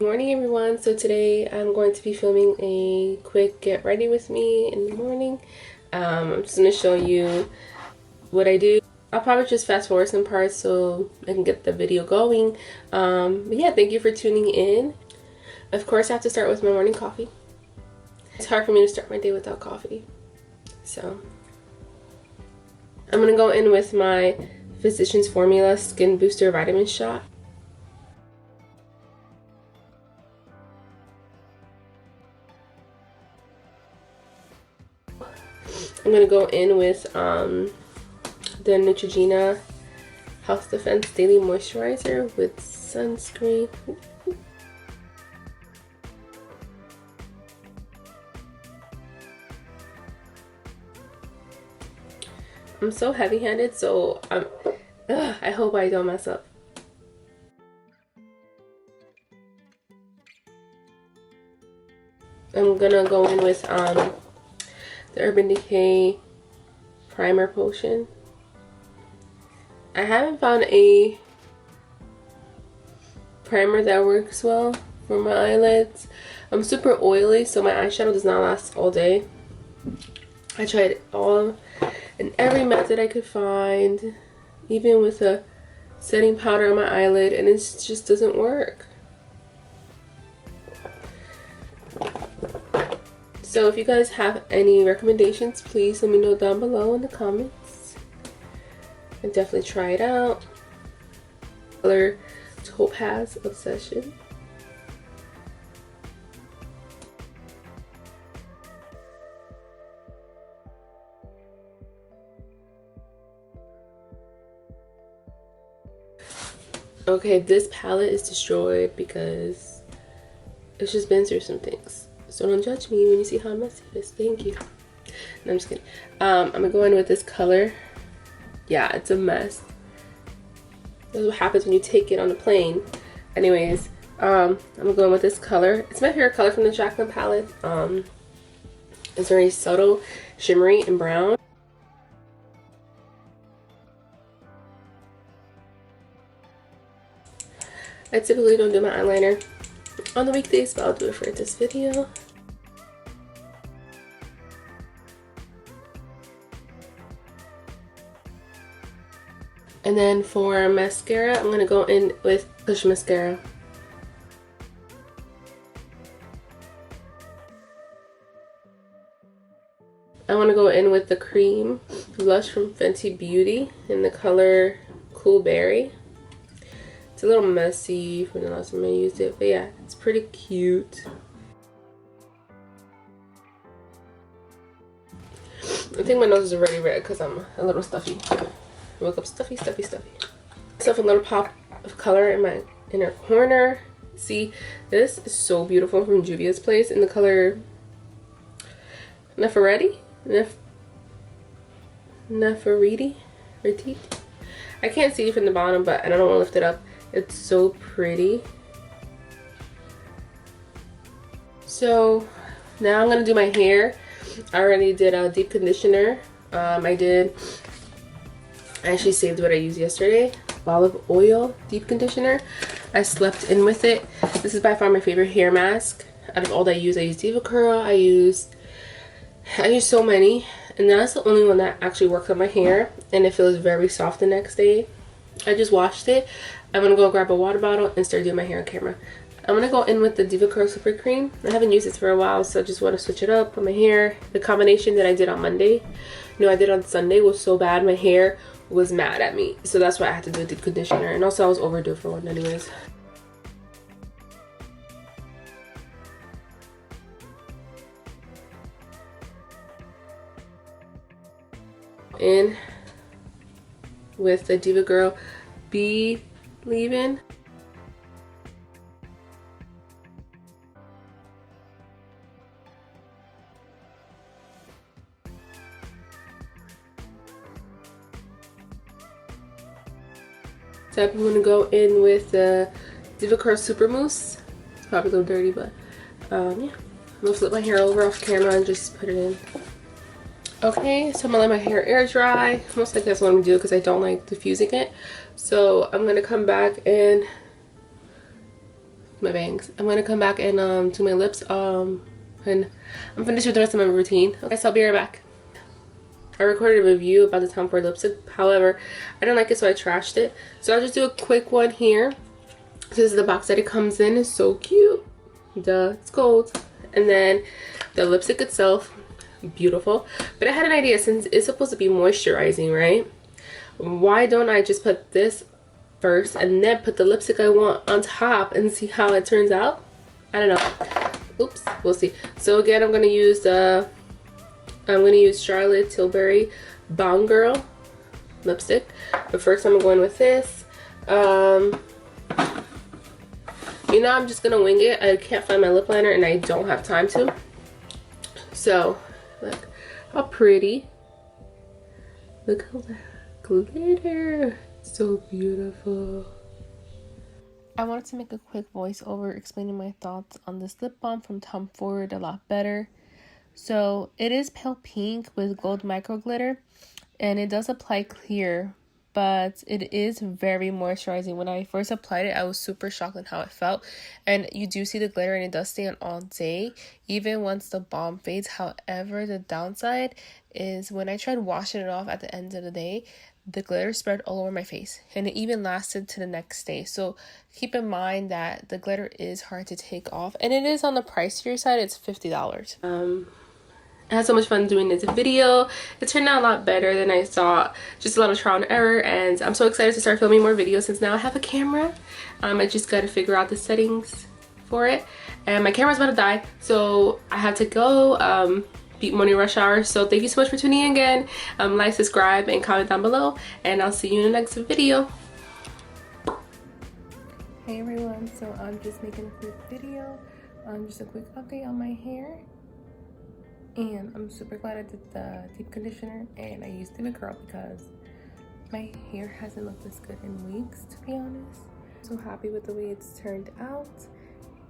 Good morning everyone. So today I'm going to be filming a quick get ready with me in the morning. I'm just going to show you what I do. I'll probably just fast forward some parts so I can get the video going. But yeah, thank you for tuning in. Of course I have to start with my morning coffee. It's hard for me to start my day without coffee. So I'm going to go in with my Physicians Formula Skin Booster Vitamin Shot. I'm going to go in with the Neutrogena Health Defense Daily Moisturizer with sunscreen. I'm so heavy-handed, so I hope I don't mess up. I'm gonna go in with the Urban Decay Primer Potion. I haven't found a primer that works well for my eyelids. I'm super oily, so my eyeshadow does not last all day. I tried all and every method I could find, even with a setting powder on my eyelid, and it just doesn't work. So if you guys have any recommendations, please let me know down below in the comments. And definitely try it out. Color Topaz Obsession. Okay, this palette is destroyed because it's just been through some things. So don't judge me when you see how messy it is. Thank you. No, I'm just kidding. I'm gonna go in with this color. Yeah, it's a mess. That's what happens when you take it on a plane. Anyways, I'm gonna go in with this color. It's my favorite color from the Jacqueline palette. It's very subtle, shimmery, and brown. I typically don't do my eyeliner on the weekdays, but I'll do it for this video. And then for mascara, I'm gonna go in with Push Mascara. I wanna go in with the cream blush from Fenty Beauty in the color Cool Berry. It's a little messy from the last time I used it, but yeah, it's pretty cute. I think my nose is already red because I'm a little stuffy. I woke up stuffy. Myself a little pop of color in my inner corner. See, this is so beautiful from Juvia's Place in the color Nefertiti. I can't see it from the bottom, but I don't want to lift it up. It's so pretty. So now I'm gonna do my hair. I already did a deep conditioner. I actually saved what I used yesterday. Olive oil deep conditioner. I slept in with it. This is by far my favorite hair mask. Out of all that I use Diva Curl. I use so many, and that's the only one that actually works on my hair, and it feels very soft the next day. I just washed it. I'm gonna go grab a water bottle and start doing my hair on camera. I'm gonna go in with the Diva Curl Super Cream. I haven't used this for a while, so I just want to switch it up on my hair. The combination that I did on Monday, no, I did on Sunday, was so bad. My hair was mad at me, so that's why I had to do a deep conditioner, and also I was overdue for one anyways. In with the Diva Girl Be Leavin'. So I'm going to go in with the Diva Curl Super Mousse. It's probably a little dirty, but yeah. I'm going to flip my hair over off camera and just put it in. Okay, so I'm gonna let my hair air dry. Most likely that's what I'm gonna do because I don't like diffusing it. So I'm gonna come back and my bangs. I'm gonna come back and do my lips and I'm finished with the rest of my routine. Okay, so I'll be right back. I recorded a review about the Tom Ford lipstick. However, I didn't like it, so I trashed it. So I'll just do a quick one here. This is the box that it comes in. It's so cute. Duh, it's gold. And then the lipstick itself, beautiful. But I had an idea, since it's supposed to be moisturizing, right? Why don't I just put this first and then put the lipstick I want on top and see how it turns out? I don't know. Oops, we'll see. So again, I'm gonna use Charlotte Tilbury Bomb Girl lipstick. But first I'm going with this. You know, I'm just gonna wing it. I can't find my lip liner and I don't have time to. So, look how pretty. Look at that glitter. So beautiful. I wanted to make a quick voiceover explaining my thoughts on this lip balm from Tom Ford a lot better. So, it is pale pink with gold micro glitter and it does apply clear, but it is very moisturizing. When I first applied it, I was super shocked on how it felt. And you do see the glitter and it does stay on all day, even once the balm fades. However, the downside is when I tried washing it off at the end of the day, the glitter spread all over my face and it even lasted to the next day. So keep in mind that the glitter is hard to take off and it is on the pricier side. It's $50. I had so much fun doing this video. It turned out a lot better than I thought. Just a lot of trial and error, and I'm so excited to start filming more videos since now I have a camera. I just got to figure out the settings for it, and my camera's about to die, so I have to go. Beat morning rush hour. So thank you so much for tuning in again. Like, subscribe, and comment down below, and I'll see you in the next video. Hey everyone, so I'm just making a quick video, just a quick update on my hair. And I'm super glad I did the deep conditioner and I used the curl because my hair hasn't looked this good in weeks, to be honest. So happy with the way it's turned out,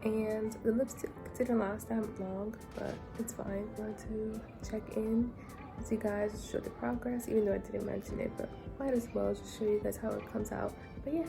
and the lipstick didn't last that long, but it's fine. I wanted to check in with you guys, show the progress, even though I didn't mention it, but might as well just show you guys how it comes out. But yeah.